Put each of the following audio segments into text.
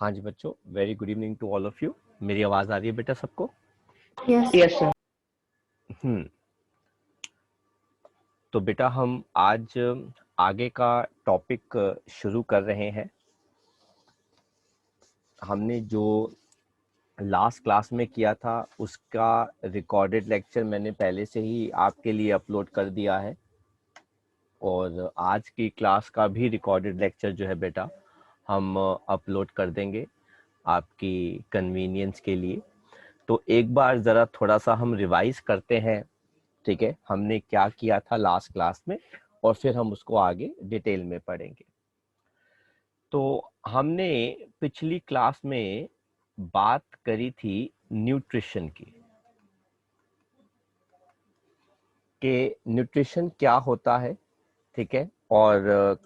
हाँ जी बच्चों, very good evening to all of you. मेरी आवाज आ रही है बेटा सबको? Yes sir. हम्म तो बेटा हम आज आगे का टॉपिक शुरू कर रहे हैं। हमने जो लास्ट क्लास में किया था उसका रिकॉर्डेड लेक्चर मैंने पहले से ही आपके लिए अपलोड कर दिया है, और आज की क्लास का भी रिकॉर्डेड लेक्चर जो है बेटा हम अपलोड कर देंगे आपकी कन्वीनियंस के लिए। तो एक बार ज़रा थोड़ा सा हम रिवाइज करते हैं, ठीक है, हमने क्या किया था लास्ट क्लास में, और फिर हम उसको आगे डिटेल में पढ़ेंगे। तो हमने पिछली क्लास में बात करी थी न्यूट्रिशन की, कि न्यूट्रिशन क्या होता है, ठीक है, और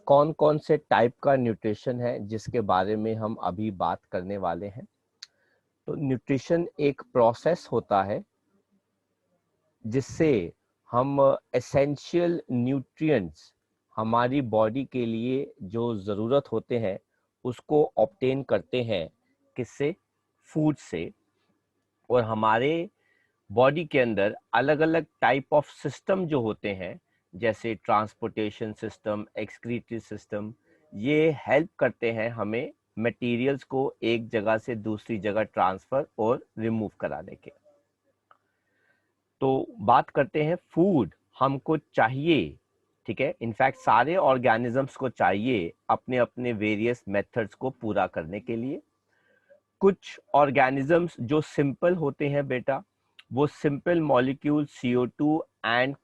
कौन कौन से टाइप का न्यूट्रिशन है जिसके बारे में हम अभी बात करने वाले हैं। तो न्यूट्रिशन एक प्रोसेस होता है जिससे हम एसेंशियल न्यूट्रिएंट्स हमारी बॉडी के लिए जो ज़रूरत होते हैं उसको ऑब्टेन करते हैं। किससे? फूड से। और हमारे बॉडी के अंदर अलग अलग टाइप ऑफ सिस्टम जो होते हैं, जैसे ट्रांसपोर्टेशन सिस्टम, एक्सक्रीटरी सिस्टम, ये हेल्प करते हैं हमें मटेरियल्स को एक जगह से दूसरी जगह ट्रांसफर और रिमूव कराने के। तो बात करते हैं फूड हमको चाहिए, ठीक है, इनफैक्ट सारे ऑर्गेनिजम्स को चाहिए अपने अपने वेरियस मेथड्स को पूरा करने के लिए। कुछ ऑर्गेनिजम्स जो सिंपल होते हैं बेटा, वो simple molecule CO2 and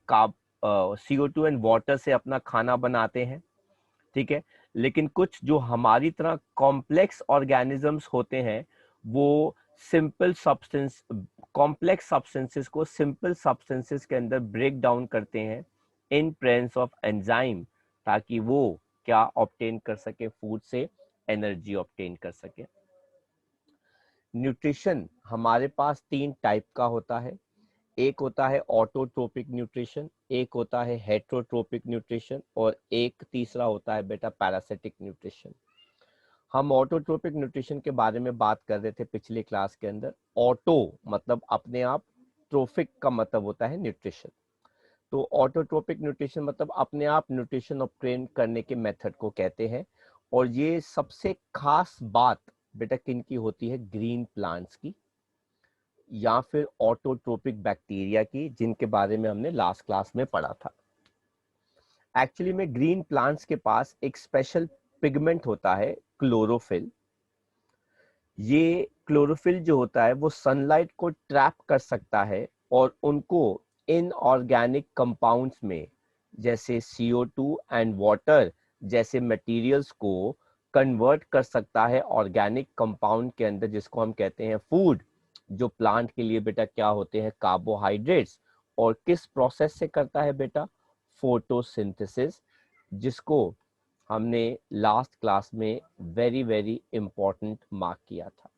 CO2 and water से अपना खाना बनाते हैं, ठीक है। लेकिन कुछ जो हमारी तरह कॉम्प्लेक्स ऑर्गेनिजम्स होते हैं, वो सिंपल सब्सटेंस कॉम्प्लेक्स सब्सटेंसेस को सिंपल सब्सटेंसेस के अंदर ब्रेक डाउन करते हैं इन प्रेजेंस ऑफ एंजाइम, ताकि वो क्या ऑब्टेन कर सके, फूड से एनर्जी ऑब्टेन कर सके। न्यूट्रिशन हमारे पास तीन टाइप का होता है। एक होता है ऑटोट्रोपिक न्यूट्रिशन, एक होता है हेट्रोट्रोपिक न्यूट्रिशन, और एक तीसरा होता है बेटा पैरासिटिक न्यूट्रिशन। हम ऑटोट्रोपिक न्यूट्रिशन के बारे में बात कर रहे थे पिछले क्लास के अंदर। ऑटो मतलब अपने आप, ट्रोफिक का मतलब होता है न्यूट्रिशन। तो ऑटोट्रोपिक न्यूट्रिशन मतलब अपने आप न्यूट्रिशन ऑब्टेन करने के मेथड को कहते हैं। और ये सबसे खास बात बेटा किन की होती है? ग्रीन प्लांट्स की, या फिर ऑटोट्रोपिक बैक्टीरिया की, जिनके बारे में हमने लास्ट क्लास में पढ़ा था। एक्चुअली में ग्रीन प्लांट्स के पास एक स्पेशल पिगमेंट होता है, क्लोरोफिल। ये क्लोरोफिल जो होता है वो सनलाइट को ट्रैप कर सकता है और उनको इनऑर्गेनिक कंपाउंड्स में, जैसे CO2 एंड वाटर जैसे मटेरियल्स को कन्वर्ट कर सकता है ऑर्गेनिक कंपाउंड के अंदर, जिसको हम कहते हैं फूड। जो प्लांट के लिए बेटा क्या होते हैं? कार्बोहाइड्रेट्स। और किस प्रोसेस से करता है बेटा? फोटोसिंथेसिस, जिसको हमने लास्ट क्लास में वेरी वेरी इंपॉर्टेंट मार्क किया था।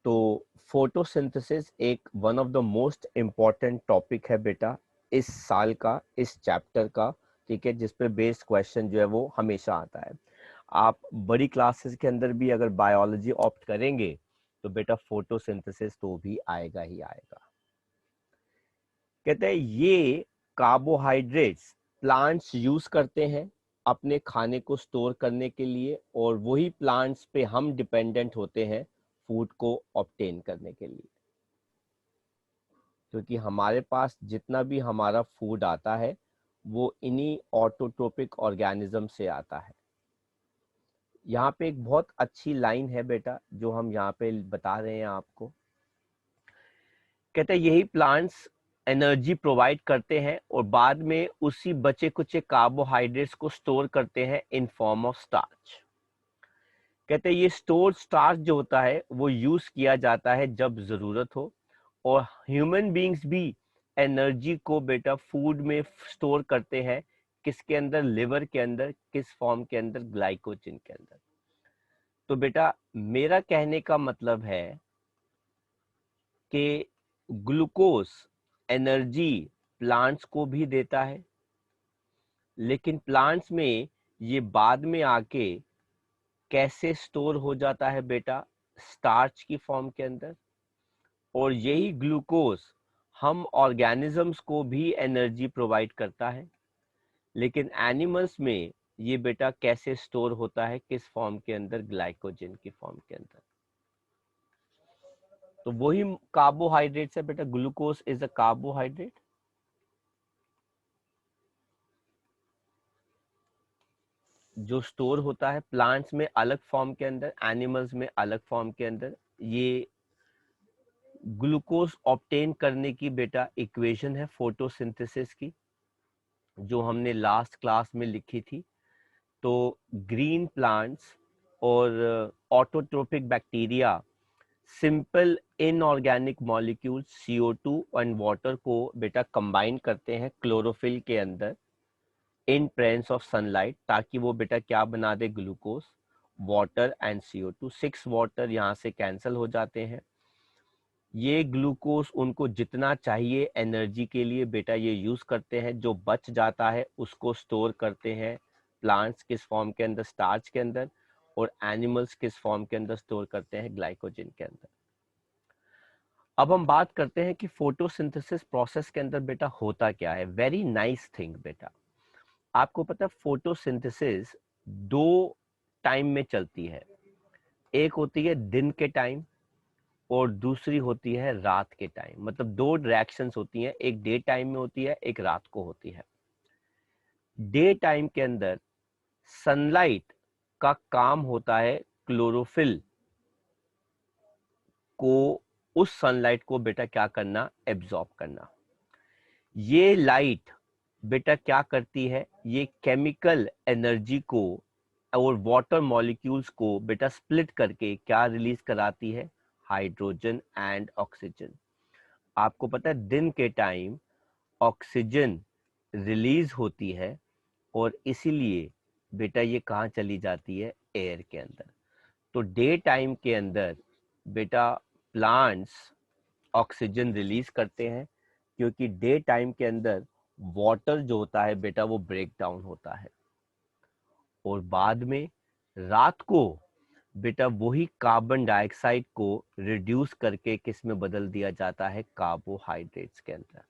तो फोटोसिंथेसिस एक one of the most important topic है बेटा इस साल का, इस चैप्टर का, ठीक है, जिस पे बेस्ड क्वेश्चन जो है वो हमेशा आता है। आप बड़ी क्लासेस के अंदर भी अगर बायोलॉजी ऑप्ट करेंगे तो बेटा फोटोसिंथेसिस तो भी आएगा ही आएगा। कहते हैं ये कार्बोहाइड्रेट्स प्लांट्स यूज करते हैं अपने खाने को स्टोर करने के लिए, और वही प्लांट्स पे हम डिपेंडेंट होते हैं फूड को ऑब्टेन करने के लिए। क्योंकि हमारे पास जितना भी हमारा फूड आता है वो इन्हीं ऑटोट्रोपिक ऑर्गेनिज्म से आता है। यहाँ पे एक बहुत अच्छी लाइन है बेटा जो हम यहाँ पे बता रहे हैं आपको। कहते हैं यही प्लांट्स एनर्जी प्रोवाइड करते हैं और बाद में उसी बचे कुचे कार्बोहाइड्रेट्स को स्टोर करते हैं इन फॉर्म ऑफ स्टार्च। कहते हैं ये स्टोर्ड स्टार्च जो होता है वो यूज किया जाता है जब जरूरत हो। और ह्यूमन बीइंग्स भी एनर्जी को बेटा फूड में स्टोर करते हैं। किसके अंदर? लिवर के अंदर। किस फॉर्म के अंदर? ग्लाइकोजन के अंदर। तो बेटा मेरा कहने का मतलब है कि ग्लूकोज एनर्जी प्लांट्स को भी देता है, लेकिन प्लांट्स में ये बाद में आके कैसे स्टोर हो जाता है बेटा, स्टार्च की फॉर्म के अंदर, और यही ग्लूकोज हम ऑर्गेनिजम्स को भी एनर्जी प्रोवाइड करता है। लेकिन एनिमल्स में ये बेटा कैसे स्टोर होता है, किस फॉर्म के अंदर, ग्लाइकोजन की फॉर्म के अंदर। तो वही कार्बोहाइड्रेट है बेटा, ग्लूकोज इज अ कार्बोहाइड्रेट। जो स्टोर होता है प्लांट्स में अलग फॉर्म के अंदर, एनिमल्स में अलग फॉर्म के अंदर। ये ग्लूकोज ऑब्टेन करने की बेटा इक्वेशन है फोटोसिंथेसिस की, जो हमने लास्ट क्लास में लिखी थी। तो ग्रीन प्लांट्स और autotrophic bacteria simple inorganic molecule CO2 and water को बेटा कंबाइन करते हैं क्लोरोफिल के अंदर इन प्रेजेंस ऑफ सनलाइट, ताकि वो बेटा क्या बना दे, glucose, water and CO2। 6 water यहाँ से कैंसिल हो जाते हैं। ये ग्लूकोज उनको जितना चाहिए एनर्जी के लिए बेटा ये यूज करते हैं, जो बच जाता है उसको स्टोर करते हैं प्लांट्स किस फॉर्म के अंदर, स्टार्च के अंदर, और एनिमल्स किस फॉर्म के अंदर स्टोर करते हैं, ग्लाइकोजन के अंदर। अब हम बात करते हैं कि फोटोसिंथेसिस प्रोसेस के अंदर बेटा होता क्या है। वेरी नाइस थिंग बेटा, आपको पता है फोटोसिंथेसिस 2 टाइम में चलती है। एक होती है दिन के टाइम और दूसरी होती है रात के टाइम। मतलब 2 रिएक्शंस होती हैं, एक डे टाइम में होती है, एक रात को होती है। डे टाइम के अंदर सनलाइट का काम होता है क्लोरोफिल को, उस सनलाइट को बेटा क्या करना, एब्जॉर्ब करना। ये लाइट बेटा क्या करती है, ये केमिकल एनर्जी को और वाटर मॉलिक्यूल्स को बेटा स्प्लिट करके क्या रिलीज कराती है, हाइड्रोजन एंड ऑक्सीजन। आपको पता है दिन के टाइम ऑक्सीजन रिलीज होती है और इसीलिए बेटा ये कहाँ चली जाती है, एयर के अंदर। तो डे टाइम के अंदर बेटा प्लांट्स ऑक्सीजन रिलीज करते हैं, क्योंकि डे टाइम के अंदर वाटर जो होता है बेटा वो ब्रेक डाउन होता है, और बाद में रात को बेटा वही कार्बन डाइऑक्साइड को रिड्यूस करके किस में बदल दिया जाता है, कार्बोहाइड्रेट्स के अंदर।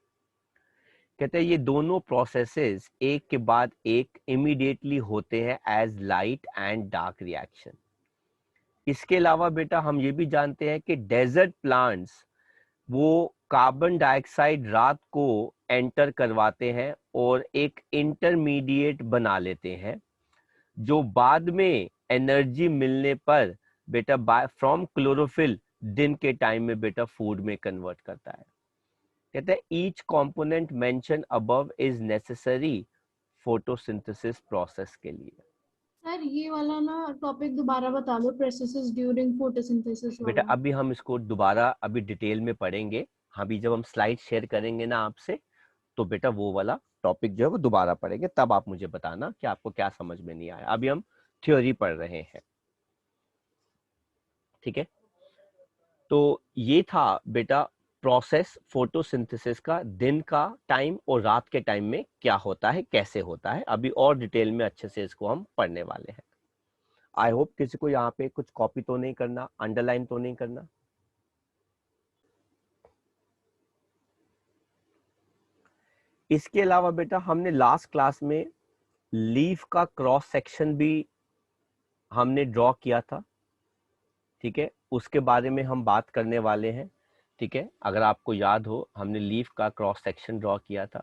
कहते हैं ये दोनों प्रोसेसेस एक के बाद एक इमीडिएटली होते हैं as light and dark reaction. इसके अलावा बेटा हम ये भी जानते हैं कि डेजर्ट प्लांट्स वो कार्बन डाइऑक्साइड रात को एंटर करवाते हैं और एक इंटरमीडिएट बना लेते हैं, जो बाद में एनर्जी मिलने पर बेटा फ्रॉम क्लोरोफिल दिन के टाइम में बेटा फूड में कन्वर्ट करता है। कहते हैं each component mention above is necessary photosynthesis process के लिए। सर ये वाला ना टॉपिक दोबारा बता दो, प्रोसेसेस ड्यूरिंग फोटोसिंथेसिस बेटा वाला। अभी हम इसको दोबारा अभी डिटेल में पढ़ेंगे। अभी जब हम स्लाइड शेयर करेंगे ना आपसे, तो बेटा वो वाला टॉपिक जो है वो दोबारा पढ़ेंगे, तब आप मुझे बताना कि आपको क्या समझ में नहीं आया। अभी हम थ्योरी पढ़ रहे हैं, ठीक है। तो ये था बेटा प्रोसेस फोटोसिंथेसिस का, दिन का टाइम और रात के टाइम में क्या होता है, कैसे होता है। अभी और डिटेल में अच्छे से इसको हम पढ़ने वाले हैं। आई होप किसी को यहाँ पे कुछ कॉपी तो नहीं करना, अंडरलाइन तो नहीं करना। इसके अलावा बेटा हमने लास्ट क्लास में लीफ का क्रॉस सेक्शन भी हमने ड्रॉ किया था, ठीक है। उसके बारे में हम बात करने वाले हैं, ठीक है। अगर आपको याद हो हमने लीफ का क्रॉस सेक्शन ड्रॉ किया था।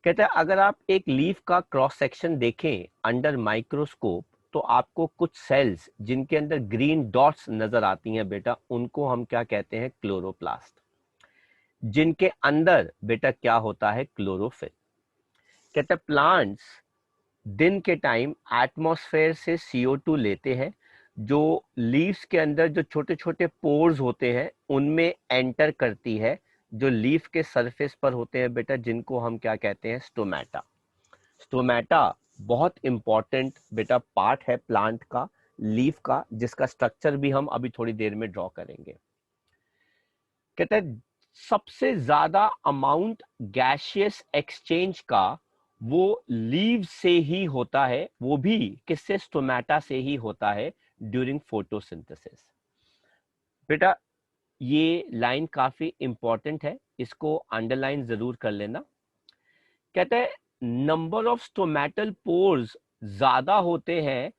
कहते हैं अगर आप एक लीफ का क्रॉस सेक्शन देखें अंडर माइक्रोस्कोप, तो आपको कुछ सेल्स जिनके अंदर ग्रीन डॉट्स नजर आती हैं बेटा, उनको हम क्या कहते हैं, क्लोरोप्लास्ट, जिनके अंदर बेटा क्या होता है, क्लोरोफिल। कहते हैं प्लांट्स दिन के टाइम एटमॉस्फेयर से CO2 लेते हैं, जो लीव्स के अंदर जो छोटे छोटे पोर्स होते हैं उनमें एंटर करती है, जो लीफ के सरफेस पर होते हैं बेटा, जिनको हम क्या कहते हैं, स्टोमेटा। स्टोमेटा बहुत इंपॉर्टेंट बेटा पार्ट है प्लांट का, लीफ का, जिसका स्ट्रक्चर भी हम अभी थोड़ी देर में ड्रॉ करेंगे। कहते हैं सबसे ज्यादा अमाउंट गैसियस एक्सचेंज का वो लीव से ही होता है, वो भी किससे, स्टोमेटा से ही होता है, ड्यूरिंग फोटोसिंथेसिस। बेटा ये लाइन काफी इंपॉर्टेंट है, इसको अंडरलाइन जरूर कर लेना। कहते हैं नंबर ऑफ स्टोमेटल पोर्स ज्यादा होते हैं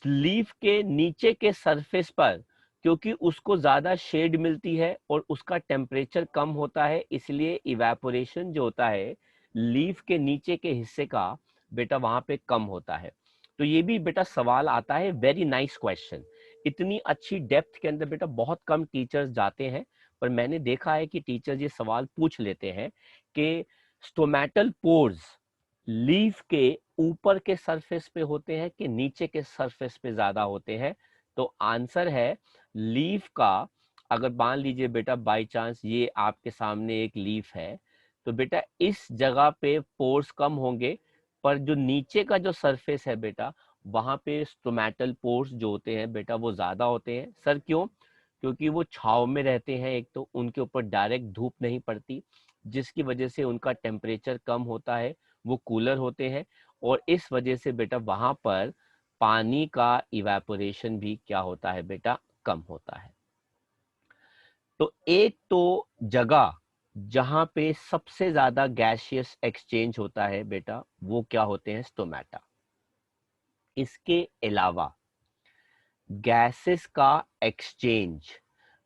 लीफ के नीचे के सरफेस पर, क्योंकि उसको ज्यादा शेड मिलती है और उसका टेम्परेचर कम होता है, इसलिए इवेपोरेशन जो होता है लीफ के नीचे के हिस्से का बेटा वहां पे कम होता है। तो ये भी बेटा सवाल आता है, वेरी नाइस क्वेश्चन। इतनी अच्छी डेप्थ के अंदर बेटा बहुत कम टीचर्स जाते हैं, पर मैंने देखा है कि टीचर ये सवाल पूछ लेते हैं कि स्टोमेटल पोर्स लीफ के ऊपर के सरफेस पे होते हैं कि नीचे के सरफेस पे ज्यादा होते हैं। तो आंसर है लीफ का, अगर मान लीजिए बेटा बाय चांस ये आपके सामने एक लीफ है, तो बेटा इस जगह पे पोर्स कम होंगे, पर जो नीचे का जो सरफेस है बेटा वहां पे स्टोमेटल पोर्स जो होते हैं बेटा वो ज्यादा होते हैं। सर क्यों? क्योंकि वो छाव में रहते हैं, एक तो उनके ऊपर डायरेक्ट धूप नहीं पड़ती, जिसकी वजह से उनका टेम्परेचर कम होता है, वो कूलर होते हैं, और इस वजह से बेटा वहां पर पानी का इवेपोरेशन भी क्या होता है बेटा, कम होता है। तो एक तो जगह जहां पे सबसे ज्यादा गैसियस एक्सचेंज होता है बेटा वो क्या होते हैं, स्टोमेटा। इसके अलावा गैसेस का एक्सचेंज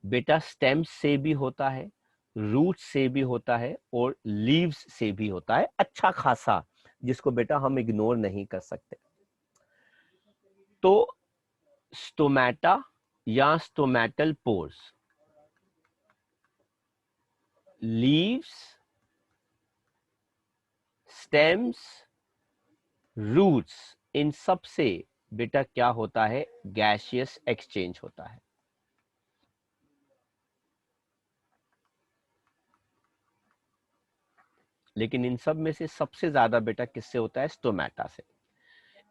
बेटा स्टेम्स से भी होता है, रूट से भी होता है, और लीव्स से भी होता है, अच्छा खासा, जिसको बेटा हम इग्नोर नहीं कर सकते। तो स्टोमेटा या stomatal pores leaves, stems, roots, इन सब से बेटा क्या होता है, गैसियस एक्सचेंज होता है। लेकिन इन सब में से सबसे ज्यादा बेटा किससे होता है, स्टोमेटा से।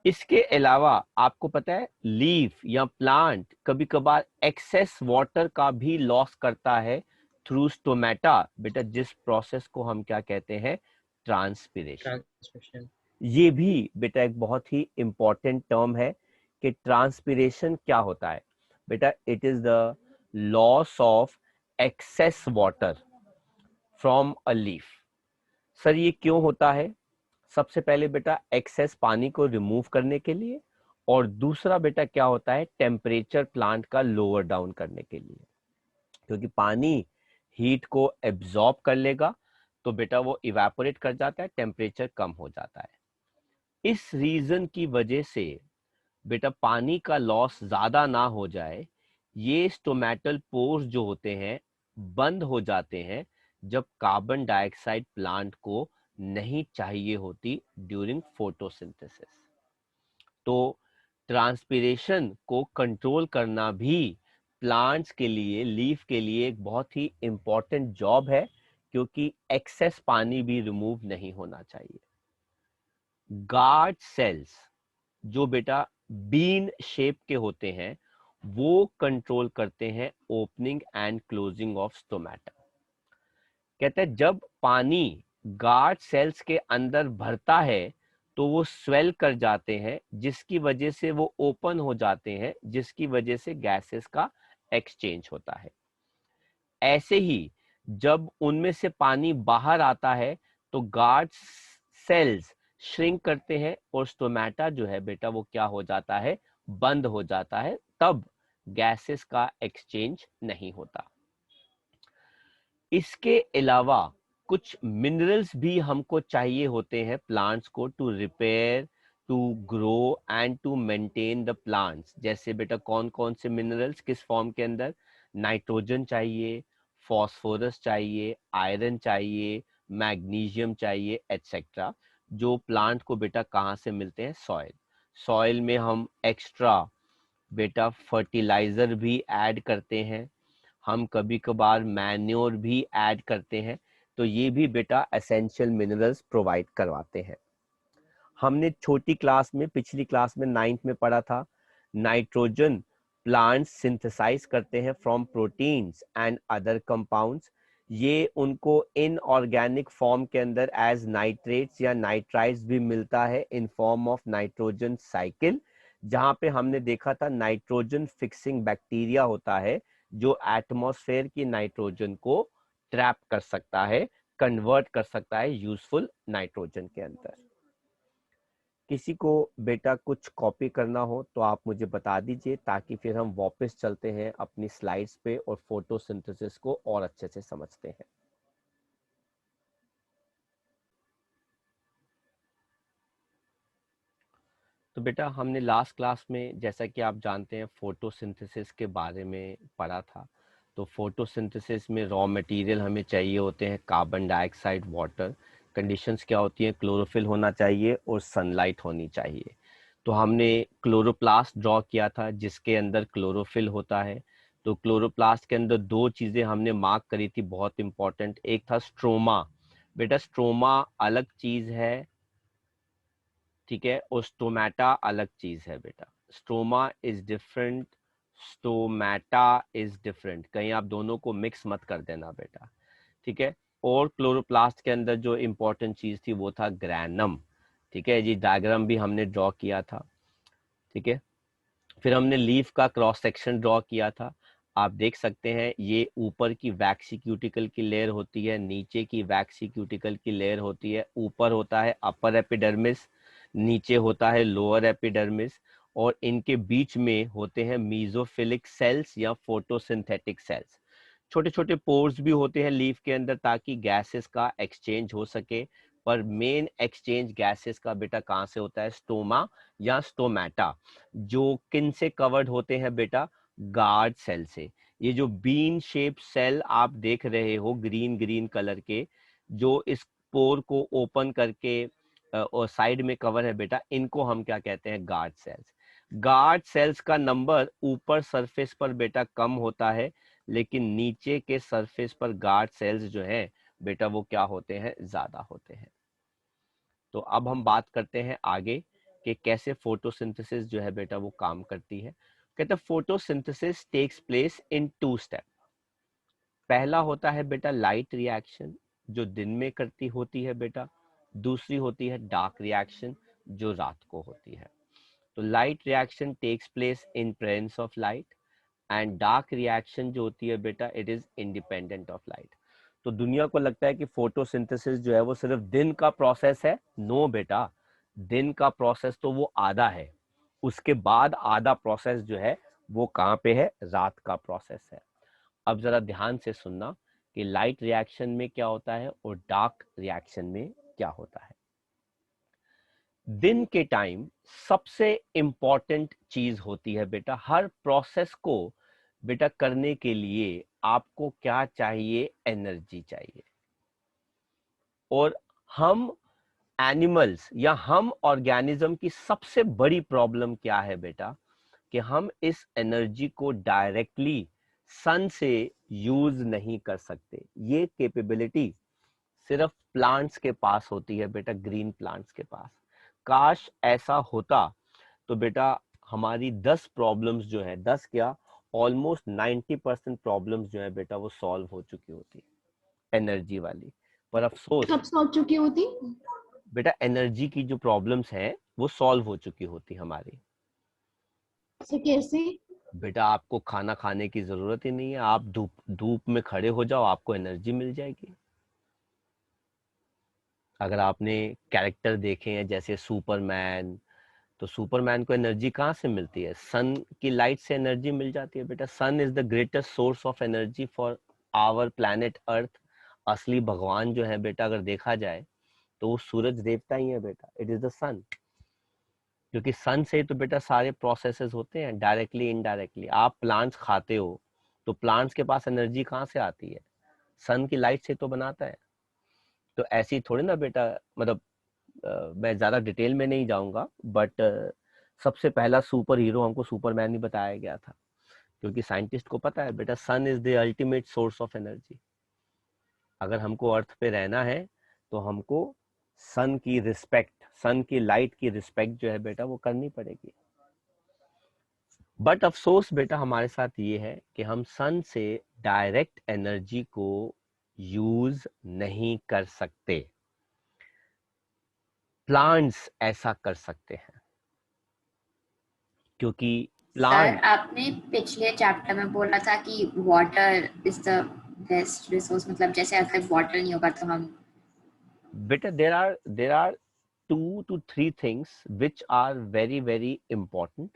इसके अलावा आपको पता है लीफ या प्लांट कभी कभार एक्सेस वाटर का भी लॉस करता है थ्रू स्टोमेटा बेटा, जिस प्रोसेस को हम क्या कहते हैं, ट्रांसपिरेशन। ये भी बेटा एक बहुत ही इंपॉर्टेंट टर्म है कि ट्रांसपिरेशन क्या होता है बेटा, it is the loss of excess water from a leaf. Sir ये क्यों होता है? सबसे पहले बेटा एक्सेस पानी को रिमूव करने के लिए, और दूसरा बेटा क्या होता है, टेम्परेचर प्लांट का लोअर डाउन करने के लिए, क्योंकि पानी हीट को एब्जॉर्ब कर लेगा तो बेटा वो इवेपोरेट कर जाता है, टेम्परेचर कम हो जाता है। इस रीजन की वजह से बेटा पानी का लॉस ज्यादा ना हो जाए, ये स्टोमेटल पोर्स जो होते हैं बंद हो जाते हैं जब कार्बन डाइऑक्साइड प्लांट को नहीं चाहिए होती ड्यूरिंग फोटोसिंथेसिस। तो ट्रांसपिरेशन को कंट्रोल करना भी प्लांट्स के लिए, लीफ के लिए एक बहुत ही इंपॉर्टेंट जॉब है, क्योंकि एक्सेस पानी भी रिमूव नहीं होना चाहिए। गार्ड सेल्स जो बेटा बीन शेप के होते हैं वो कंट्रोल करते हैं opening and closing of stomata. कहते हैं जब पानी गार्ड सेल्स के अंदर भरता है तो वो स्वेल कर जाते हैं, जिसकी वजह से वो ओपन हो जाते हैं, जिसकी वजह से गैसेस का एक्सचेंज होता है। ऐसे ही जब उनमें से पानी बाहर आता है तो गार्ड सेल्स श्रिंक करते हैं और स्टोमेटा जो है बेटा वो क्या हो जाता है, बंद हो जाता है, तब गैसेस का एक्सचेंज नहीं होता। इसके अलावा कुछ मिनरल्स भी हमको चाहिए होते हैं प्लांट्स को to repair, to grow and to maintain the plants. जैसे बेटा कौन कौन से मिनरल्स किस फॉर्म के अंदर, नाइट्रोजन चाहिए, फॉस्फोरस चाहिए, आयरन चाहिए, मैग्नीशियम चाहिए, एटसेट्रा, जो प्लांट को बेटा कहाँ से मिलते हैं, सॉइल। सॉइल में हम एक्स्ट्रा बेटा फर्टिलाइजर भी ऐड करते हैं, हम कभी कभार मैन्योर भी ऐड करते हैं, तो ये भी बेटा एसेंशियल मिनरल्स प्रोवाइड करवाते हैं। हमने छोटी क्लास में, पिछली क्लास में 9th में पढ़ा था, नाइट्रोजन प्लांट्स सिंथेसाइज करते हैं from proteins and other compounds. ये उनको इनऑर्गेनिक फॉर्म के अंदर एज नाइट्रेट्स या नाइट्राइट्स भी मिलता है in form of nitrogen cycle, जहां पे हमने देखा था नाइट्रोजन फिक्सिंग बैक्टीरिया होता है जो एटमॉस्फेयर की नाइट्रोजन को ट्रैप कर सकता है, कन्वर्ट कर सकता है यूजफुल नाइट्रोजन के अंदर। किसी को बेटा कुछ कॉपी करना हो तो आप मुझे बता दीजिए, ताकि फिर हम वापस चलते हैं अपनी स्लाइड्स पे और फोटोसिंथेसिस को और अच्छे से समझते हैं। तो बेटा हमने लास्ट क्लास में, जैसा कि आप जानते हैं, फोटोसिंथेसिस के बारे में पढ़ा था। तो फोटोसिंथेसिस में रॉ मटेरियल हमें चाहिए होते हैं कार्बन डाइऑक्साइड, वाटर। कंडीशंस क्या होती हैं? क्लोरोफिल होना चाहिए और सनलाइट होनी चाहिए। तो हमने क्लोरोप्लास्ट ड्रॉ किया था जिसके अंदर क्लोरोफिल होता है। तो क्लोरोप्लास्ट के अंदर दो चीजें हमने मार्क करी थी बहुत इंपॉर्टेंट। एक था स्ट्रोमा। बेटा स्ट्रोमा अलग चीज है, ठीक है, और स्टोमेटा अलग चीज है बेटा। Stroma is different, stomata is different. कहीं आप दोनों को मिक्स मत कर देना बेटा, ठीक है। और क्लोरोप्लास्ट के अंदर जो इंपॉर्टेंट चीज थी वो था ग्रैनम, ठीक है जी। डायग्राम भी हमने ड्रॉ किया था, ठीक है। फिर हमने लीफ का क्रॉस सेक्शन ड्रॉ किया था। आप देख सकते हैं ये ऊपर की वैक्सी क्यूटिकल की लेयर होती है, नीचे की वैक्सी क्यूटिकल की लेयर होती है। ऊपर होता है अपर एपिडर्मिस, नीचे होता है लोअर एपिडर्मिस, और इनके बीच में होते हैं मीजोफिलिक सेल्स या फोटोसिंथेटिक सेल्स। छोटे छोटे पोर्स भी होते हैं लीफ के अंदर ताकि गैसेस का एक्सचेंज हो सके। पर मेन एक्सचेंज गैसेस का बेटा कहाँ से होता है? स्टोमा या स्टोमेटा। जो किन से कवर्ड होते हैं बेटा? गार्ड सेल से। ये जो बीन शेप सेल आप देख रहे हो ग्रीन ग्रीन कलर के, जो इस पोर को ओपन करके और साइड में कवर है बेटा, इनको हम क्या कहते हैं? Guard cells. गार्ड सेल्स का नंबर ऊपर सरफेस पर बेटा कम होता है, लेकिन नीचे के सरफेस पर गार्ड सेल्स जो है बेटा वो क्या होते हैं? ज्यादा होते हैं। तो अब हम बात करते हैं आगे कि कैसे फोटोसिंथेसिस जो है बेटा वो काम करती है। कहते हैं photosynthesis takes place in 2 step. पहला होता है बेटा लाइट रिएक्शन, जो दिन में करती होती है बेटा। दूसरी होती है डार्क रिएक्शन, जो रात को होती है। तो light reaction takes place in presence of light, and dark reaction जो होती है बेटा it is independent of light. तो दुनिया को लगता है कि फोटोसिंथेसिस जो है वो सिर्फ दिन का प्रोसेस है। नो बेटा, दिन का प्रोसेस तो वो आधा है, उसके बाद आधा प्रोसेस जो है वो कहाँ पे है? रात का प्रोसेस है। अब जरा ध्यान से सुनना कि लाइट रिएक्शन में क्या होता है और डार्क रिएक्शन में क्या होता है। दिन के टाइम सबसे इंपॉर्टेंट चीज होती है बेटा, हर प्रोसेस को बेटा करने के लिए आपको क्या चाहिए? एनर्जी चाहिए। और हम एनिमल्स या हम ऑर्गेनिज्म की सबसे बड़ी प्रॉब्लम क्या है बेटा? कि हम इस एनर्जी को डायरेक्टली सन से यूज नहीं कर सकते। ये कैपेबिलिटी सिर्फ प्लांट्स के पास होती है बेटा, ग्रीन प्लांट्स के पास। काश ऐसा होता तो बेटा हमारी 10 प्रॉब्लम्स जो है, 10 क्या, ऑलमोस्ट 90% प्रॉब्लम्स जो है बेटा वो सॉल्व हो चुकी होती एनर्जी वाली। पर अफसोस कब सॉल्व चुकी होती? बेटा एनर्जी की जो प्रॉब्लम्स हैं वो सॉल्व हो चुकी होती हमारी। ऐसे कैसे? बेटा आपको खाना खाने की जरूरत ही नहीं है, आप धूप धूप में खड़े हो जाओ, आपको एनर्जी मिल जाएगी। अगर आपने कैरेक्टर देखे हैं जैसे सुपरमैन, तो सुपरमैन को एनर्जी कहाँ से मिलती है? सन की लाइट से एनर्जी मिल जाती है बेटा। Sun is the greatest source of energy for our planet Earth. असली भगवान जो है बेटा अगर देखा जाए तो वो सूरज देवता ही है बेटा, इट इज द सन। क्योंकि सन से ही तो बेटा सारे प्रोसेसेस होते हैं, डायरेक्टली इनडायरेक्टली। आप प्लांट्स खाते हो तो प्लांट्स के पास एनर्जी कहाँ से आती है? सन की लाइट से तो बनाता है। तो ऐसी थोड़ी ना बेटा, मतलब मैं ज्यादा डिटेल में नहीं जाऊंगा, बट सबसे पहला सुपर हीरो हमको सुपरमैन ही बताया गया था, क्योंकि साइंटिस्ट को पता है बेटा sun is the ultimate source of energy. अगर हमको अर्थ पे रहना है तो हमको सन की रिस्पेक्ट, सन की लाइट की रिस्पेक्ट जो है बेटा वो करनी पड़ेगी। बट अफसोस बेटा हमारे साथ ये है कि हम सन से डायरेक्ट एनर्जी को यूज नहीं कर सकते। प्लांट्स ऐसा कर सकते हैं। क्योंकि सर प्लांट, आपने पिछले चैप्टर में बोला था कि water is the best resource, मतलब जैसे अगर वाटर नहीं होगा तो हम बेटा there are 2 to 3 things which are very very important.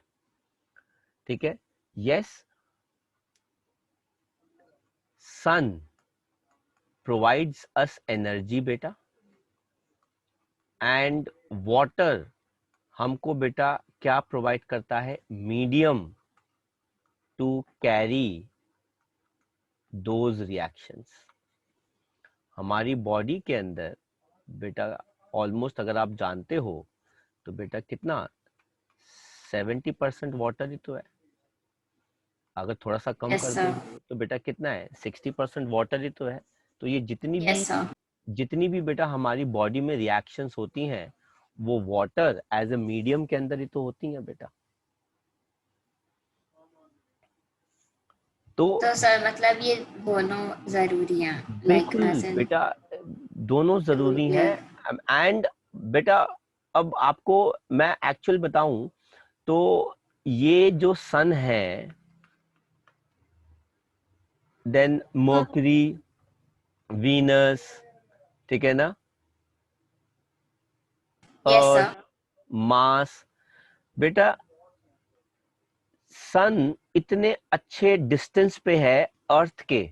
ठीक है, yes, sun provides us energy बेटा, एंड वाटर हमको बेटा क्या प्रोवाइड करता है, medium to carry those reactions. हमारी बॉडी के अंदर बेटा ऑलमोस्ट अगर आप जानते हो तो बेटा कितना 70% वाटर ही तो है. अगर थोड़ा सा कम यस कर सर, दोगे तो बेटा कितना है, 60% वाटर ही तो है. तो ये यस सर। जितनी भी बेटा हमारी बॉडी में रिएक्शंस होती हैं वो वाटर एज ए मीडियम के अंदर ही तो होती हैं बेटा. तो सर मतलब ये दोनों जरूरी हैं, लाइक बिल्कुल एज इन बेटा, दोनों टू, जरूरी हैं. एंड बेटा अब आपको मैं एक्चुअल बताऊं तो ये जो सन है, देन मर्करी, वीनस, ठीक है ना, यस अर्थ, सर, मार्स, बेटा सन इतने अच्छे डिस्टेंस पे है अर्थ के,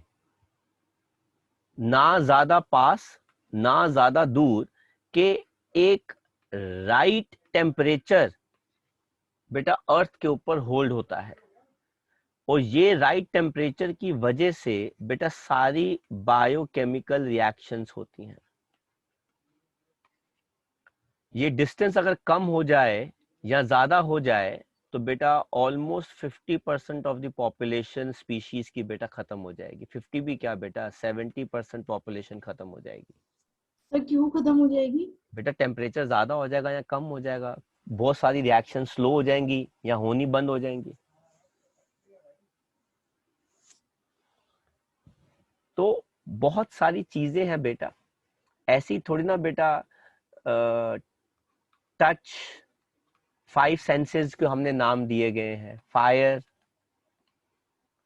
ना ज्यादा पास ना ज्यादा दूर, के एक राइट टेम्परेचर बेटा अर्थ के ऊपर होल्ड होता है. और ये राइट टेम्परेचर की वजह से बेटा सारी बायोकेमिकल रिएक्शंस होती हैं. ये डिस्टेंस अगर कम हो जाए या ज्यादा हो जाए तो बेटा almost 50% of the population species की बेटा खत्म हो जाएगी. 50 भी क्या बेटा, 70% पॉपुलेशन खत्म हो जाएगी. तो क्यों खत्म हो जाएगी? बेटा टेम्परेचर ज्यादा हो जाएगा या कम हो जाएगा, बहुत सारी रिएक्शन स्लो हो जाएंगी या होनी बंद हो जाएंगी. तो बहुत सारी चीजें हैं बेटा, ऐसी थोड़ी ना बेटा. टच, 5 सेंसेस को हमने नाम दिए गए हैं. फायर,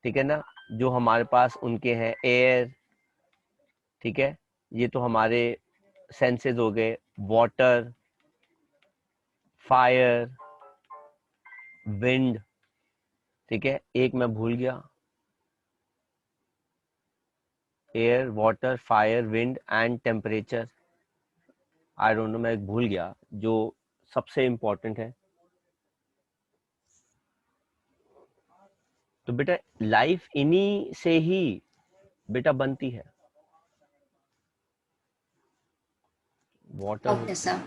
ठीक है ना, जो हमारे पास उनके हैं. एयर, ठीक है, ये तो हमारे सेंसेस हो गए. वाटर, फायर, विंड, ठीक है, एक मैं भूल गया, air, water, fire, wind and temperature. I don't know, मैं एक भूल गया जो सबसे इंपॉर्टेंट है. तो बेटा लाइफ इन्हीं से ही बेटा बनती है. वाटर ओके सर,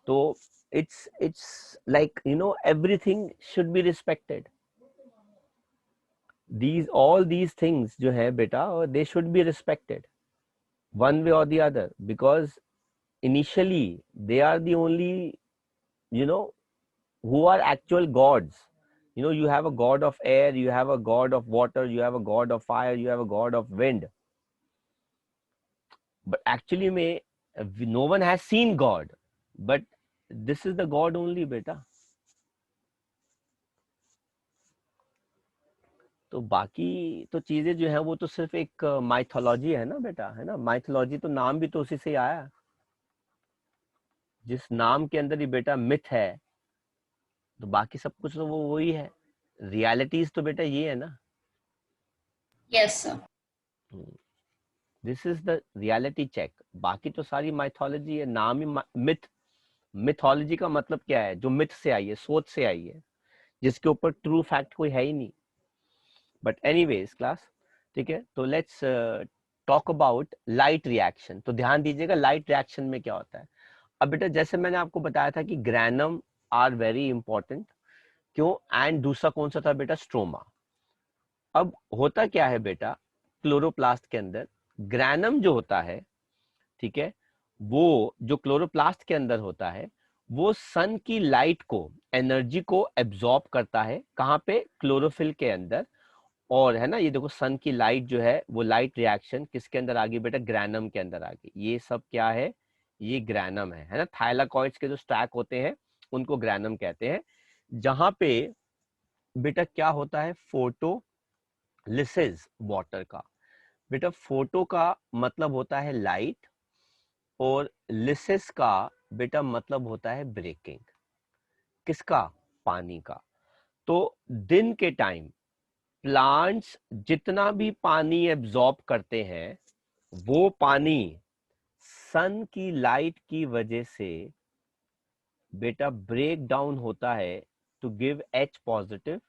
तो it's like everything should be respected. All these things जो है बेटा, they should be respected one way or the other, because initially they are the only you know who are actual gods. You have a god of air, you have a god of water, you have a god of fire, you have a god of wind, but actually may no one has seen god, but this is the god only beta. तो बाकी तो चीजें जो है वो तो सिर्फ एक माइथोलॉजी है ना बेटा, है ना. माइथोलॉजी तो नाम भी तो उसी से ही आया, जिस नाम के अंदर ही बेटा मिथ है, तो बाकी सब कुछ तो वो वही है. रियलिटीज तो बेटा ये है ना. Yes sir, this is the reality check. बाकी तो सारी माइथोलॉजी है, नाम ही मिथ. मिथोलॉजी का मतलब क्या है, जो मिथ से आई है, सोच से आई है, जिसके ऊपर ट्रू फैक्ट कोई है ही नहीं. बट एनीवेज क्लास, ठीक है, तो let's talk about light reaction. तो ध्यान दीजिएगा लाइट रिएक्शन में क्या होता है. अब बेटा जैसे मैंने आपको बताया था कि ग्रैनम आर वेरी इंपॉर्टेंट, क्यों, एंड दूसरा कौन सा था बेटा, स्ट्रोमा. अब होता क्या है बेटा, क्लोरोप्लास्ट के अंदर ग्रैनम जो होता है, ठीक है, वो जो क्लोरोप्लास्ट के अंदर होता है वो सन की लाइट को, एनर्जी को एब्जॉर्ब करता है. कहाँ पे, क्लोरोफिल के अंदर. और है ना, ये देखो सन की लाइट जो है वो लाइट रिएक्शन किसके अंदर आ गई बेटा, ग्रैनम के अंदर आ गई. ये सब क्या है, ये ग्रैनम है ना. थाइलाकॉइड्स के जो स्टैक होते हैं उनको ग्रैनम कहते हैं. जहां पे बेटा क्या होता है, फोटोलिसिस वाटर का। बेटा फोटो का मतलब होता है लाइट और लिसिस का बेटा मतलब होता है ब्रेकिंग। किसका? पानी का। तो दिन के टाइम प्लांट्स जितना भी पानी एब्जॉर्ब करते हैं वो पानी सन की लाइट की वजह से बेटा ब्रेक डाउन होता है to give H positive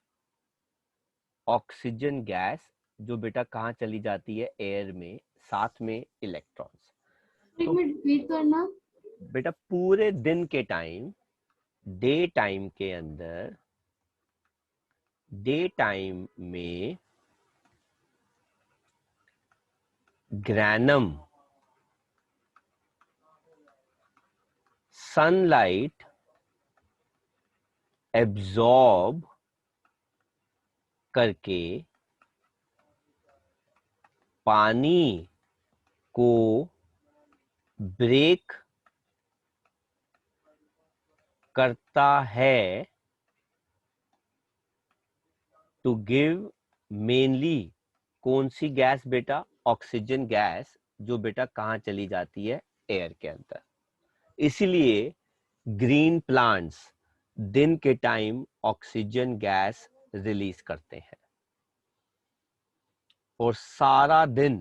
oxygen gas, जो बेटा कहाँ चली जाती है? एयर में, साथ में इलेक्ट्रॉन्स। एक तो मिनट रिपीट करना। बेटा पूरे दिन के टाइम, डे टाइम के अंदर, डे टाइम में ग्रैनम सनलाइट एब्जॉर्ब करके पानी को ब्रेक करता है टू गिव मेनली कौन सी गैस बेटा? ऑक्सीजन गैस, जो बेटा कहाँ चली जाती है? एयर के अंदर। इसीलिए ग्रीन प्लांट्स दिन के टाइम ऑक्सीजन गैस रिलीज करते हैं और सारा दिन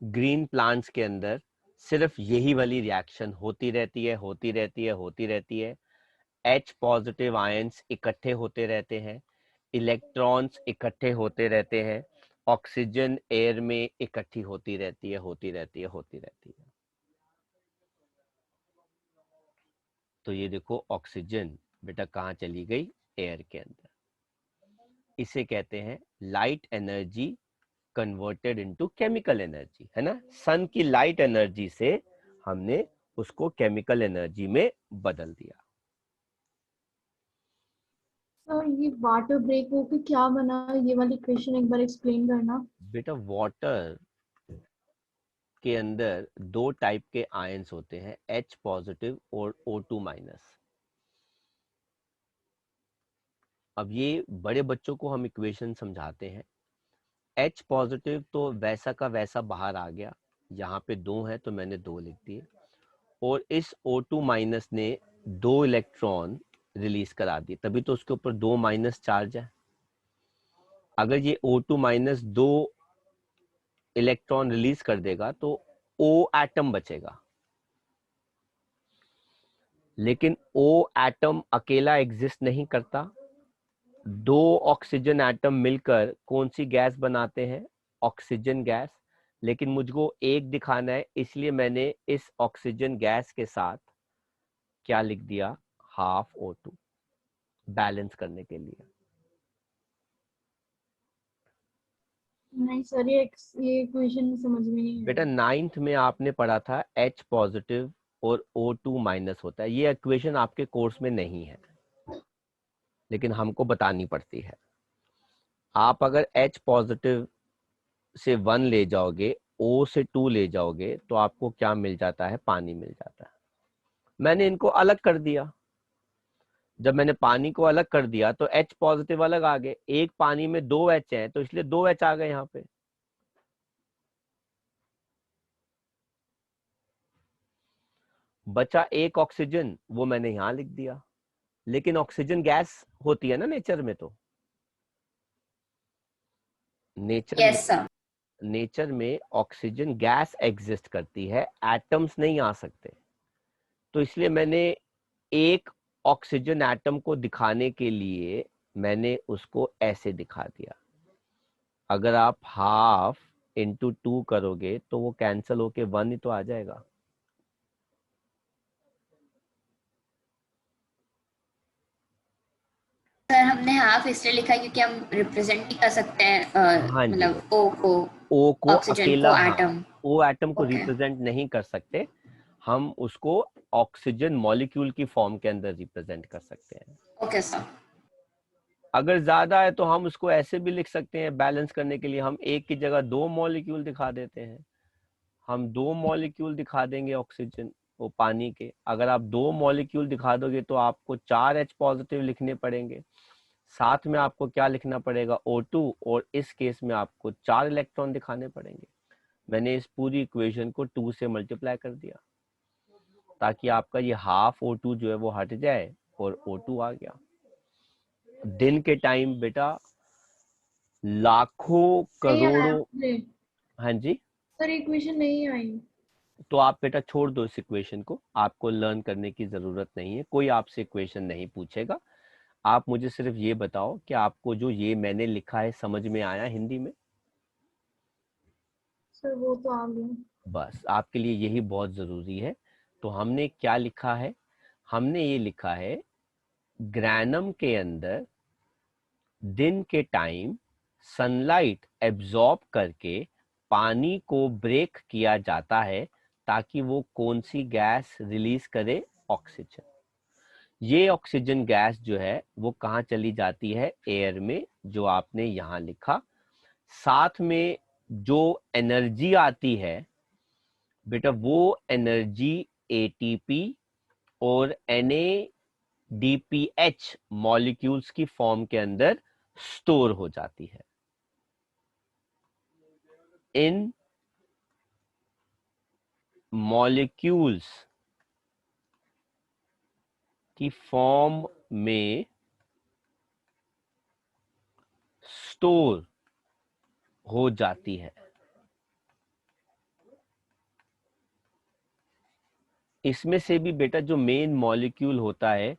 ग्रीन प्लांट्स के अंदर सिर्फ यही वाली रिएक्शन होती रहती है, होती रहती है, होती रहती है। H पॉजिटिव आयंस इकट्ठे होते रहते हैं, इलेक्ट्रॉन्स इकट्ठे होते रहते हैं, ऑक्सीजन एयर में इकट्ठी होती रहती है, होती रहती है, होती रहती है। तो ये देखो ऑक्सीजन बेटा कहाँ चली गई? एयर के अंदर। इसे कहते हैं light energy converted into chemical energy, है ना। सन की लाइट एनर्जी से हमने उसको केमिकल एनर्जी में बदल दिया। सर ये वाटर ब्रेक होके क्या बना, ये वाली क्वेश्चन एक बार एक्सप्लेन करना। बेटा वाटर के अंदर दो टाइप के आयंस होते हैं, H पॉजिटिव और O2 माइनस। अब ये बड़े बच्चों को हम इक्वेशन समझाते हैं। H पॉजिटिव तो वैसा का वैसा बाहर आ गया, यहाँ पे 2 है तो मैंने 2 लिख दिए, और इस O2 माइनस ने 2 इलेक्ट्रॉन रिलीज करा दिए, तभी तो उसके ऊपर 2 माइनस चार्ज है। अगर ये O2 माइनस 2 इलेक्ट्रॉन रिलीज कर देगा तो O एटम बचेगा, लेकिन O एटम अकेला एग्जिस्ट नहीं करता। 2 ऑक्सीजन एटम मिलकर कौन सी गैस बनाते हैं? Oxygen gas. लेकिन मुझको एक दिखाना है, इसलिए मैंने इस ऑक्सीजन गैस के साथ क्या लिख दिया? हाफ O2, बैलेंस करने के लिए। नहीं सर, ये क्वेश्चन समझ में नहीं बेटा आया। 9th में आपने पढ़ा था H पॉजिटिव और O2 माइनस होता है। ये इक्वेशन आपके कोर्स में नहीं है, लेकिन हमको बतानी पड़ती है। आप अगर H पॉजिटिव से 1 ले जाओगे, O से 2 ले जाओगे, तो आपको क्या मिल जाता है? पानी मिल जाता है। मैंने इनको अलग कर दिया। जब मैंने पानी को अलग कर दिया तो H पॉजिटिव अलग आ गए, एक पानी में 2 H हैं तो इसलिए 2 H आ गए यहाँ पे। बचा एक ऑक्सीजन, वो मैंने यहां लिख दिया। लेकिन ऑक्सीजन गैस होती है ना नेचर में, तो यस सर। नेचर में ऑक्सीजन गैस एग्जिस्ट करती है, एटम्स नहीं आ सकते। तो इसलिए मैंने एक ऑक्सीजन एटम को दिखाने के लिए मैंने उसको ऐसे दिखा दिया। अगर आप हाफ इंटू 2 करोगे तो वो कैंसिल होके 1 ही तो आ जाएगा। सर हमने हाफ इसलिए लिखा है क्योंकि हम रिप्रेजेंट नहीं कर सकते हैं हाँ जी, मतलब ओ को, ओ को ऑक्सीजन अकेला, को हाँ, एटम। ओ एटम को ओके रिप्रेजेंट नहीं कर सकते, हम उसको ऑक्सीजन मॉलिक्यूल की फॉर्म के अंदर रिप्रेजेंट कर सकते हैं। Okay sir. अगर ज्यादा है तो हम उसको ऐसे भी लिख सकते हैं, बैलेंस करने के लिए हम एक की जगह 2 मॉलिक्यूल दिखा देते हैं। हम 2 मॉलिक्यूल दिखा देंगे ऑक्सीजन, वो पानी के, अगर आप 2 मॉलिक्यूल दिखा दोगे तो आपको 4 H पॉजिटिव लिखने पड़ेंगे, साथ में आपको क्या लिखना पड़ेगा O2, और इस केस में आपको 4 इलेक्ट्रॉन दिखाने पड़ेंगे। मैंने इस पूरी इक्वेशन को 2 से मल्टीप्लाई कर दिया ताकि आपका ये हाफ O2 जो है वो हट जाए और O2 आ गया। दिन के टाइम बेटा लाखों नहीं आया करोड़ों, मुझे हाँ जी, सर, इक्वेशन नहीं आई। तो आप बेटा छोड़ दो इस इक्वेशन को, आपको लर्न करने की जरूरत नहीं है, कोई आपसे इक्वेशन नहीं पूछेगा। आप मुझे सिर्फ ये बताओ कि आपको जो ये मैंने लिखा है समझ में आया हिंदी में? सर वो तो आ गया। बस आपके लिए यही बहुत जरूरी है। तो हमने क्या लिखा है? हमने ये लिखा है ग्रैनम के अंदर दिन के टाइम सनलाइट एब्जॉर्ब करके पानी को ब्रेक किया जाता है ताकि वो कौन सी गैस रिलीज करे? ऑक्सीजन। ये ऑक्सीजन गैस जो है वो कहाँ चली जाती है? एयर में, जो आपने यहाँ लिखा। साथ में जो एनर्जी आती है बेटा वो एनर्जी एटीपी और NADPH मॉलिक्यूल्स की फॉर्म के अंदर स्टोर हो जाती है। इन मॉलिक्यूल्स की फॉर्म में स्टोर हो जाती है। इसमें से भी बेटा जो मेन मॉलिक्यूल होता है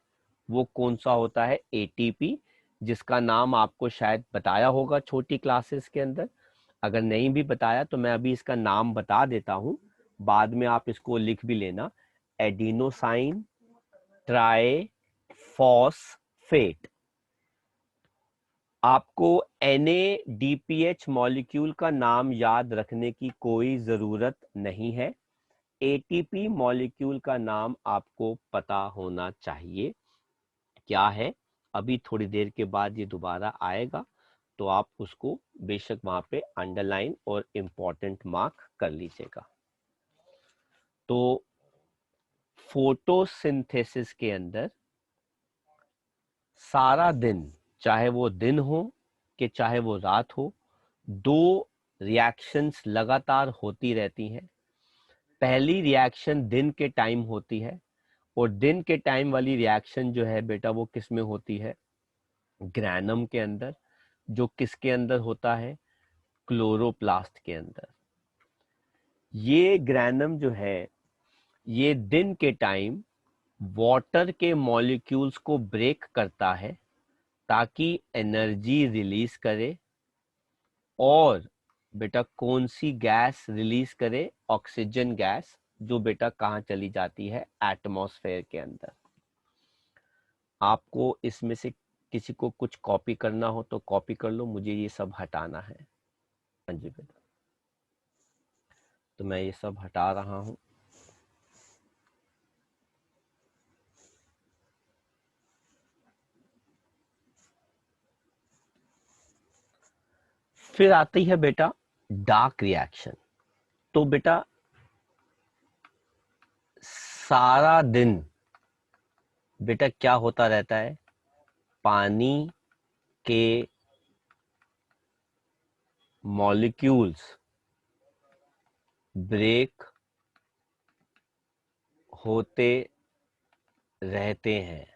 वो कौन सा होता है? ATP, जिसका नाम आपको शायद बताया होगा छोटी क्लासेस के अंदर। अगर नहीं भी बताया तो मैं अभी इसका नाम बता देता हूं, बाद में आप इसको लिख भी लेना। Adenosine triphosphate. आपको NADPH मॉलिक्यूल का नाम याद रखने की कोई जरूरत नहीं है। ATP मॉलिक्यूल का नाम आपको पता होना चाहिए क्या है। अभी थोड़ी देर के बाद ये दोबारा आएगा तो आप उसको बेशक वहां पे अंडरलाइन और इंपॉर्टेंट मार्क कर लीजिएगा। तो फोटोसिंथेसिस के अंदर सारा दिन, चाहे वो दिन हो कि चाहे वो रात हो, 2 रिएक्शंस लगातार होती रहती हैं। पहली रिएक्शन दिन के टाइम होती है, और दिन के टाइम वाली रिएक्शन जो है बेटा वो किस में होती है? ग्रैनम के अंदर, जो किसके अंदर होता है? क्लोरोप्लास्ट के अंदर। ये ग्रैनम जो है ये दिन के टाइम वाटर के मॉलिक्यूल्स को ब्रेक करता है ताकि एनर्जी रिलीज करे, और बेटा कौन सी गैस रिलीज करे? ऑक्सीजन गैस, जो बेटा कहाँ चली जाती है? एटमॉस्फेयर के अंदर। आपको इसमें से किसी को कुछ कॉपी करना हो तो कॉपी कर लो, मुझे ये सब हटाना है। हाँ जी बेटा, तो मैं ये सब हटा रहा हूं। फिर आती है बेटा डार्क रिएक्शन। तो बेटा सारा दिन बेटा क्या होता रहता है? पानी के मॉलिक्यूल्स ब्रेक होते रहते हैं,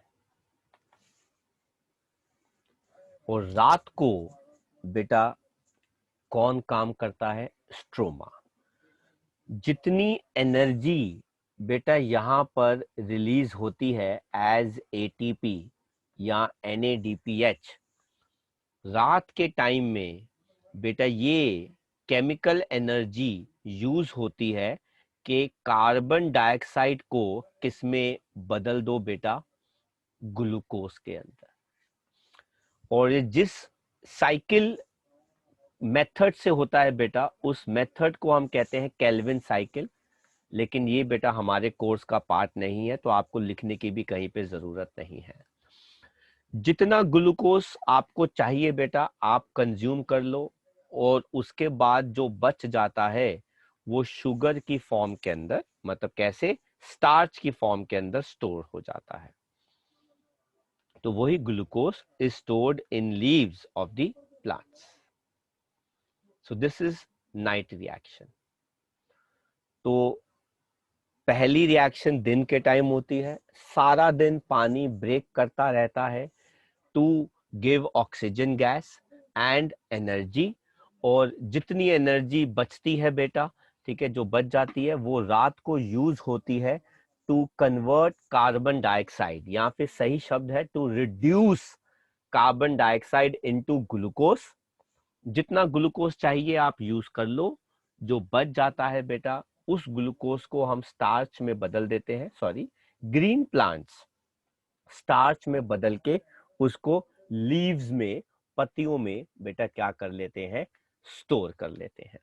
और रात को बेटा कौन काम करता है? स्ट्रोमा। जितनी एनर्जी बेटा यहाँ पर रिलीज होती है एज ATP या NADPH, रात के टाइम में बेटा ये केमिकल एनर्जी यूज होती है कि कार्बन डाइऑक्साइड को किसमें बदल दो बेटा? ग्लूकोज के अंदर। और ये जिस साइकिल मेथड से होता है बेटा, उस मेथड को हम कहते हैं केल्विन साइकिल। लेकिन ये बेटा हमारे कोर्स का पार्ट नहीं है, तो आपको लिखने की भी कहीं पे जरूरत नहीं है। जितना ग्लूकोज आपको चाहिए बेटा आप कंज्यूम कर लो, और उसके बाद जो बच जाता है वो शुगर की फॉर्म के अंदर, मतलब कैसे? स्टार्च की फॉर्म के अंदर स्टोर हो जाता है। तो वही glucose is stored in leaves of the plants. So this is night reaction. तो पहली रिएक्शन दिन के टाइम होती है, सारा दिन पानी ब्रेक करता रहता है to give oxygen gas and energy, और जितनी एनर्जी बचती है बेटा, ठीक है, जो बच जाती है वो रात को यूज होती है टू कन्वर्ट कार्बन डाइऑक्साइड, यहाँ पे सही शब्द है to reduce carbon dioxide into glucose. जितना ग्लूकोज चाहिए आप यूज कर लो, जो बच जाता है बेटा उस ग्लूकोज को हम स्टार्च में बदल देते हैं। सॉरी, ग्रीन प्लांट्स स्टार्च में बदल के उसको लीव्स में, पत्तियों में बेटा क्या कर लेते हैं, स्टोर कर लेते हैं।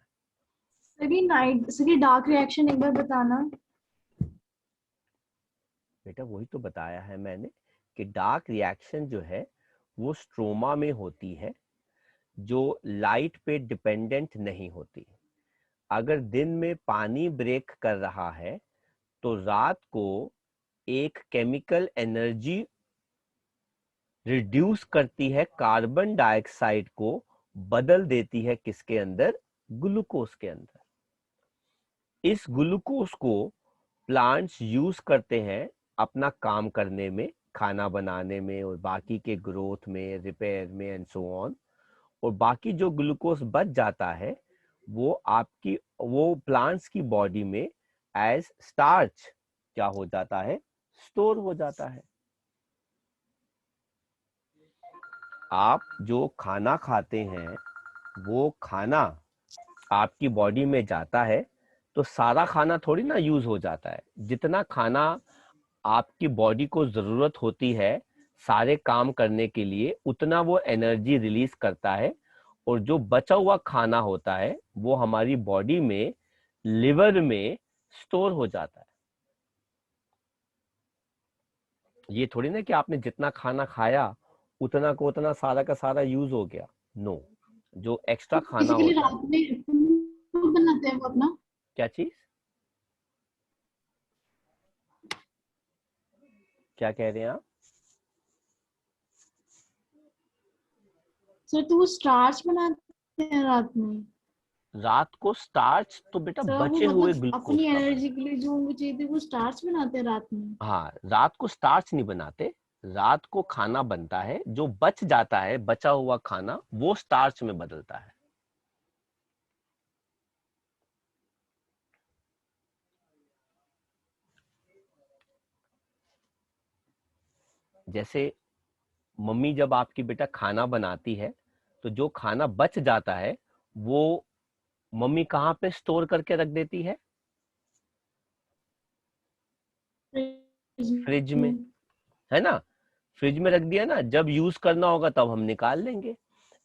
सभी डार्क रिएक्शन एक बार बताना। बेटा वही तो बताया है मैंने कि डार्क रिएक्शन जो है वो स्ट्रोमा में होती है, जो लाइट पे डिपेंडेंट नहीं होती। अगर दिन में पानी ब्रेक कर रहा है तो रात को एक केमिकल एनर्जी रिड्यूस करती है, कार्बन डाइऑक्साइड को बदल देती है किसके अंदर, ग्लूकोज के अंदर। इस ग्लूकोज को प्लांट्स यूज करते हैं अपना काम करने में, खाना बनाने में और बाकी के ग्रोथ में, रिपेयर में एंड सो ऑन। और बाकी जो ग्लूकोज बच जाता है वो प्लांट्स की बॉडी में एज स्टार्च क्या हो जाता है, स्टोर हो जाता है। आप जो खाना खाते हैं वो खाना आपकी बॉडी में जाता है तो सारा खाना थोड़ी ना यूज हो जाता है। जितना खाना आपकी बॉडी को जरूरत होती है सारे काम करने के लिए, उतना वो एनर्जी रिलीज करता है। और जो बचा हुआ खाना होता है वो हमारी बॉडी में, लिवर में स्टोर हो जाता है। ये थोड़ी ना कि आपने जितना खाना खाया उतना को उतना सारा का सारा यूज हो गया। नो, जो एक्स्ट्रा खाना बेसिकली होता है। रात में food बनाते हैं वो अपना। क्या चीज, क्या कह रहे हैं आप? सर तो वो स्टार्च बनाते हैं रात में। रात को स्टार्च तो बेटा सर वो बचे हुए मतलब ग्लूकोज अपनी का एनर्जी बनता के लिए जो उनको चाहिए थे वो स्टार्च बनाते हैं रात में। है। हाँ, रात को स्टार्च नहीं बनाते, रात को खाना बनता है, जो बच जाता है बचा हुआ खाना वो स्टार्च में बदलता है। जैसे मम्मी जब आपकी बेटा खाना बनाती है तो जो खाना बच जाता है वो मम्मी कहाँ पे स्टोर करके रख देती है, फ्रिज में, है ना। फ्रिज में रख दिया ना, जब यूज करना होगा तब हम निकाल लेंगे।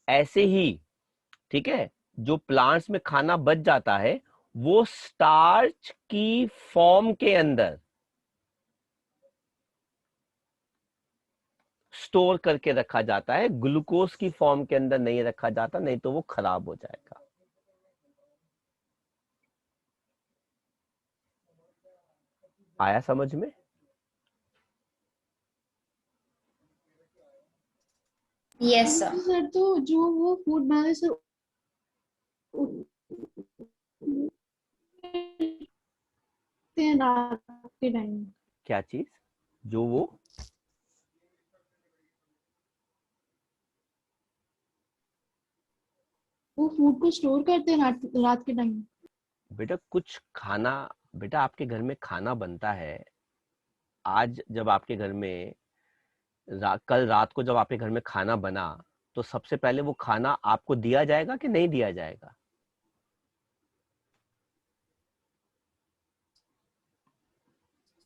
ऐसे ही, ठीक है, जो प्लांट्स में खाना बच जाता है वो स्टार्च की फॉर्म के अंदर स्टोर करके रखा जाता है, ग्लूकोज की फॉर्म के अंदर नहीं रखा जाता, नहीं तो वो खराब हो जाएगा। आया समझ में? Yes sir. सर तो जो वो फूड बनाते सर उठते हैं रात के टाइम। क्या चीज, जो वो फूड को स्टोर करते हैं रात के टाइम। बेटा कुछ खाना, बेटा आपके घर में खाना बनता है, आज जब आपके घर में कल रात को जब आपके घर में खाना बना तो सबसे पहले वो खाना आपको दिया जाएगा कि नहीं दिया जाएगा?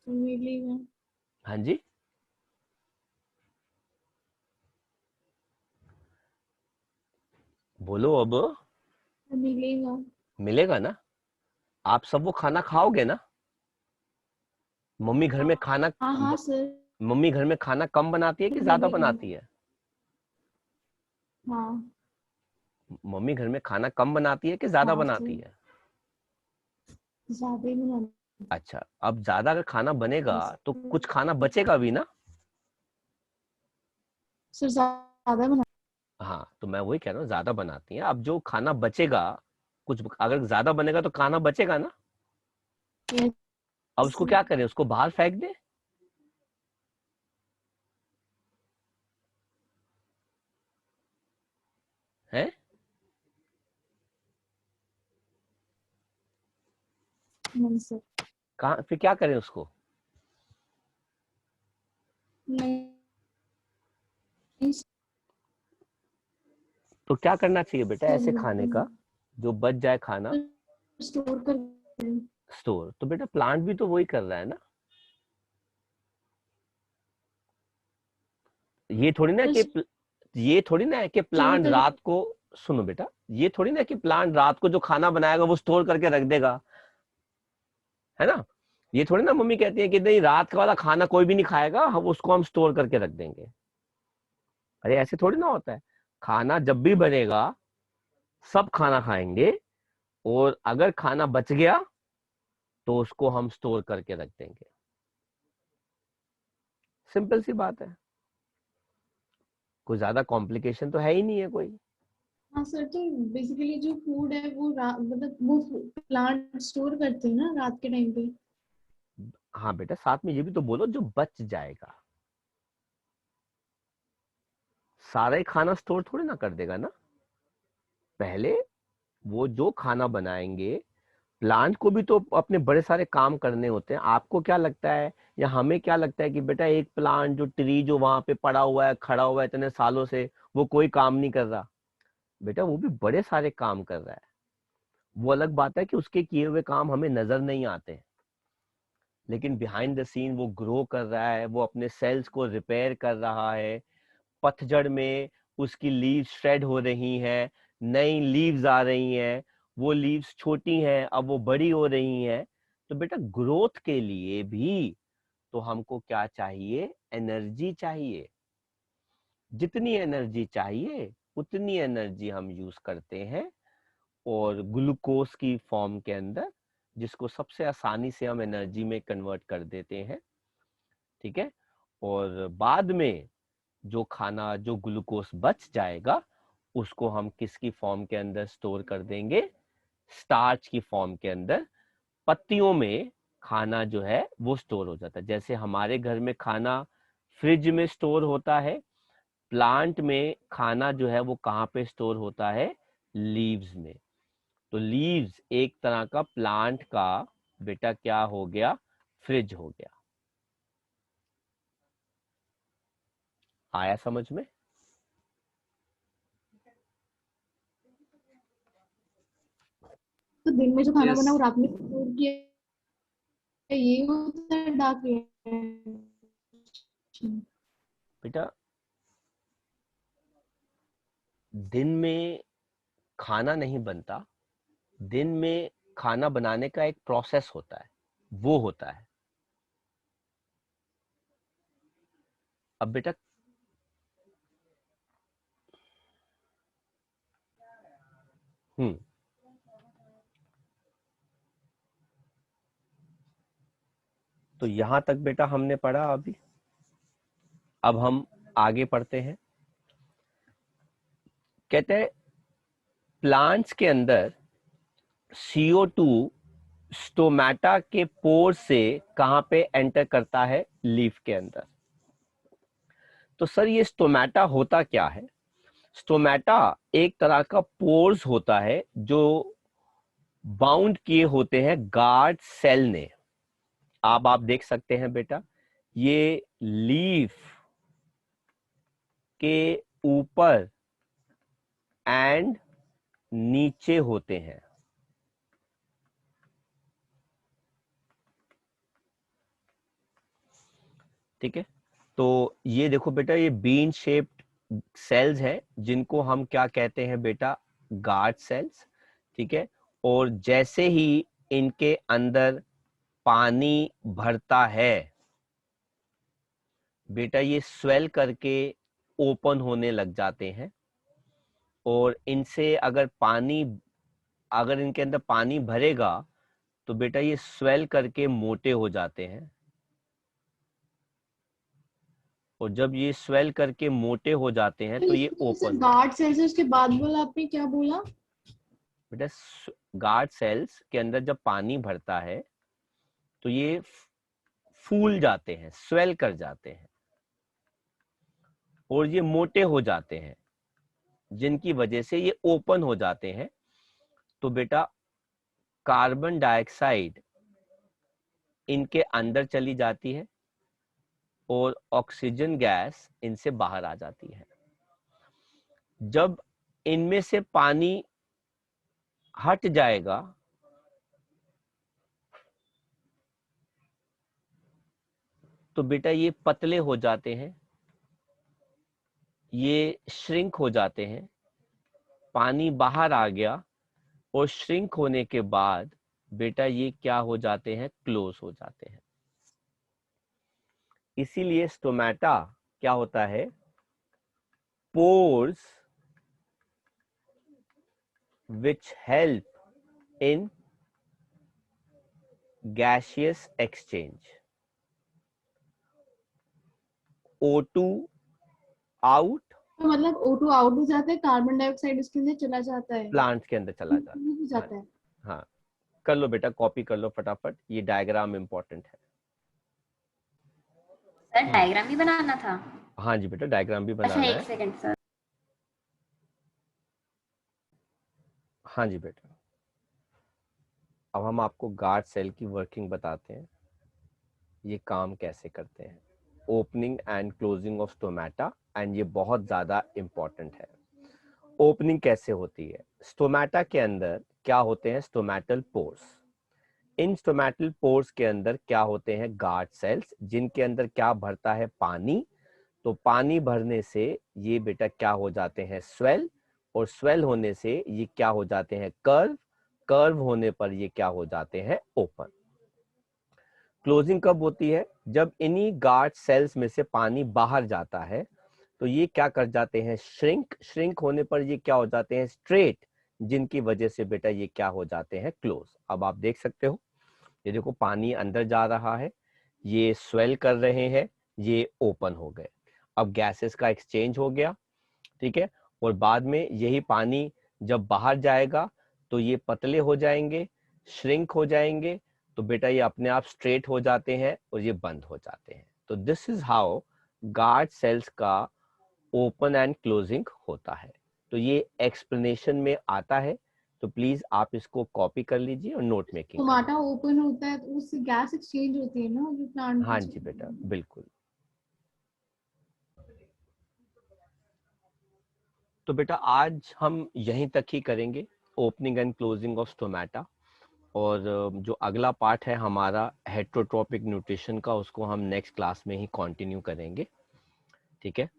मिलेगा। हाँ जी, बोलो अब। मिलेगा। मिलेगा ना? आप सब वो खाना खाओगे ना? मम्मी घर में खाना, हाँ हाँ सर। मम्मी घर में खाना कम बनाती है कि ज्यादा मिलेगा। बनाती है? हाँ मम्मी घर में खाना कम बनाती है कि ज्यादा हाँ बनाती सर है? ज्यादा ही बनाते अच्छा, अब ज्यादा अगर खाना बनेगा Yes. तो कुछ खाना बचेगा भी ना। सर ज्यादा बना। हाँ, तो मैं वही कह रहा हूँ, ज्यादा बनाती हैं। अब जो खाना बचेगा, कुछ अगर ज्यादा बनेगा तो खाना बचेगा ना। Yes, अब उसको sir. क्या करें, उसको बाहर फेंक दे। हैं? नहीं सर। कहाँ फिर क्या करें उसको? नहीं तो क्या करना चाहिए बेटा ऐसे खाने सर, का, जो बच जाए खाना, स्टोर कर। स्टोर। तो बेटा प्लांट भी तो वही कर रहा है ना। ये थोड़ी ना कि ये थोड़ी ना है कि स्टोर प्लांट कर। रात को, सुनो बेटा, ये थोड़ी ना कि प्लांट रात को जो खाना बनाएगा वो स्टोर करके रख देगा, है ना। ये थोड़ी ना मम्मी कहती है कि नहीं, रात का वाला खाना कोई भी नहीं खाएगा, हम उसको हम स्टोर करके रख देंगे। अरे ऐसे थोड़ी ना होता है। खाना जब भी बनेगा सब खाना खाएंगे, और अगर खाना बच गया तो उसको हम स्टोर करके रख देंगे। सिंपल सी बात है, कोई ज्यादा कॉम्प्लिकेशन तो है ही नहीं है कोई। हाँ सर, तो बेसिकली जो फूड है वो मतलब वो प्लांट स्टोर करते हैं ना रात के टाइम पे। हाँ बेटा, साथ में ये भी तो बोलो जो बच जाएगा। सारा ही खाना स्टोर थोड़ी ना कर देगा ना। पहले वो जो खाना बनाएंगे, प्लांट को भी तो अपने बड़े सारे काम करने होते हैं। आपको क्या लगता है, या हमें क्या लगता है कि बेटा एक प्लांट जो ट्री जो वहां पे पड़ा हुआ है, खड़ा हुआ है इतने सालों से, वो कोई काम नहीं कर रहा? बेटा वो भी बड़े सारे काम कर रहा है। वो अलग बात है कि उसके किए हुए काम हमें नजर नहीं आते, लेकिन बिहाइंड द सीन वो ग्रो कर रहा है, वो अपने सेल्स को रिपेयर कर रहा है। पतझड़ में उसकी लीव्स शेड हो रही हैं, नई लीव्स आ रही हैं। वो लीव्स छोटी हैं, अब वो बड़ी हो रही हैं। तो बेटा ग्रोथ के लिए भी तो हमको क्या चाहिए, एनर्जी चाहिए। जितनी एनर्जी चाहिए उतनी एनर्जी हम यूज करते हैं, और ग्लूकोज की फॉर्म के अंदर, जिसको सबसे आसानी से हम एनर्जी में कन्वर्ट कर देते हैं। ठीक है। और बाद में जो खाना, जो ग्लूकोज बच जाएगा, उसको हम किसकी फॉर्म के अंदर स्टोर कर देंगे, स्टार्च की फॉर्म के अंदर। पत्तियों में खाना जो है वो स्टोर हो जाता है। जैसे हमारे घर में खाना फ्रिज में स्टोर होता है, प्लांट में खाना जो है वो कहाँ पे स्टोर होता है, लीव्स में। तो लीव्स एक तरह का प्लांट का बेटा क्या हो गया, फ्रिज हो गया। आया समझ में? तो दिन में जो खाना यस बना वो रात में स्टोर किया, ये होता है डार्क रिएक्शन। बेटा दिन में खाना नहीं बनता, दिन में खाना बनाने का एक प्रोसेस होता है, वो होता है। अब बेटा हम्म तो यहां तक बेटा हमने पढ़ा अभी। अब हम आगे पढ़ते हैं। कहते हैं प्लांट्स के अंदर CO2 स्टोमेटा के पोर से कहां पे एंटर करता है, लीफ के अंदर। तो सर ये स्टोमेटा होता क्या है? स्टोमेटा एक तरह का पोर्स होता है जो बाउंड किए होते हैं गार्ड सेल ने। आप देख सकते हैं बेटा, ये लीफ के ऊपर एंड नीचे होते हैं। ठीक है। तो ये देखो बेटा, ये बीन शेप्ड सेल्स हैं, जिनको हम क्या कहते हैं बेटा, गार्ड सेल्स। ठीक है। और जैसे ही इनके अंदर पानी भरता है बेटा, ये स्वेल करके ओपन होने लग जाते हैं। और इनसे अगर इनके अंदर पानी भरेगा तो बेटा ये स्वेल करके मोटे हो जाते हैं, और जब ये स्वेल करके मोटे हो जाते हैं तो ये ओपन। गार्ड सेल्स उसके बाद बोला आपने, क्या बोला बेटा गार्ड सेल्स के अंदर जब पानी भरता है तो ये फूल जाते हैं, स्वेल कर जाते हैं, और ये मोटे हो जाते हैं, जिनकी वजह से ये ओपन हो जाते हैं। तो बेटा कार्बन डाइऑक्साइड इनके अंदर चली जाती है और ऑक्सीजन गैस इनसे बाहर आ जाती है। जब इनमें से पानी हट जाएगा तो बेटा ये पतले हो जाते हैं, ये श्रिंक हो जाते हैं। पानी बाहर आ गया और श्रिंक होने के बाद बेटा ये क्या हो जाते हैं, क्लोज हो जाते हैं। इसीलिए स्टोमेटा क्या होता है, pores which help in gaseous exchange. O2 out, तो मतलब O2 आउट हो जाता है, कार्बन डाइऑक्साइड उसके अंदर चला जाता है, प्लांट के अंदर चला जाता है। जाता है। हाँ, कर लो बेटा, कॉपी कर लो फटाफट, ये डायग्राम इंपॉर्टेंट है। सर डायग्राम भी बनाना था? हाँ जी बेटा, डायग्राम भी अच्छा बनाना एक है। Second sir. हाँ जी बेटा, अब हम आपको गार्ड सेल की वर्किंग बताते हैं, ये काम कैसे करते हैं। Opening and closing of stomata, and ये बहुत ज्यादा इंपॉर्टेंट है। ओपनिंग कैसे होती है, स्टोमेटा के अंदर क्या होते हैं, स्टोमेटल पोर्स। इन स्टोमेटल पोर्स के अंदर क्या होते हैं, गार्ड सेल्स, जिनके अंदर क्या भरता है, पानी। तो पानी भरने से ये बेटा क्या हो जाते हैं, स्वेल, और स्वेल होने से ये क्या हो जाते हैं, कर्व, कर्व होने पर ये क्या हो जाते हैं, ओपन। क्लोजिंग कब होती है, जब इन्हीं गार्ड सेल्स में से पानी बाहर जाता है तो ये क्या कर जाते हैं, श्रिंक, श्रिंक होने पर ये क्या हो जाते हैं, स्ट्रेट, जिनकी वजह से बेटा ये क्या हो जाते हैं, क्लोज। अब आप देख सकते हो, ये देखो पानी अंदर जा रहा है, ये स्वेल कर रहे हैं, ये ओपन हो गए। अब गैसेस का एक्सचेंज हो गया, ठीक है, और बाद में यही पानी जब बाहर जाएगा तो ये पतले हो जाएंगे, श्रिंक हो जाएंगे, तो बेटा ये अपने आप स्ट्रेट हो जाते हैं और ये बंद हो जाते हैं। तो this is how guard cells का ओपन एंड क्लोजिंग होता है। तो ये एक्सप्लेनेशन में आता है, तो प्लीज आप इसको कॉपी कर लीजिए और नोट मेकिंग कर टमाटा ओपन होता है तो उससे गैस एक्सचेंज होती है ना, जो प्लांट। हाँ जी बेटा, बिल्कुल। तो बेटा आज हम यहीं तक ही करेंगे, opening and closing of stomata, और जो अगला पार्ट है हमारा हेटेरोट्रोपिक न्यूट्रिशन का, उसको हम नेक्स्ट क्लास में ही कंटिन्यू करेंगे, ठीक है।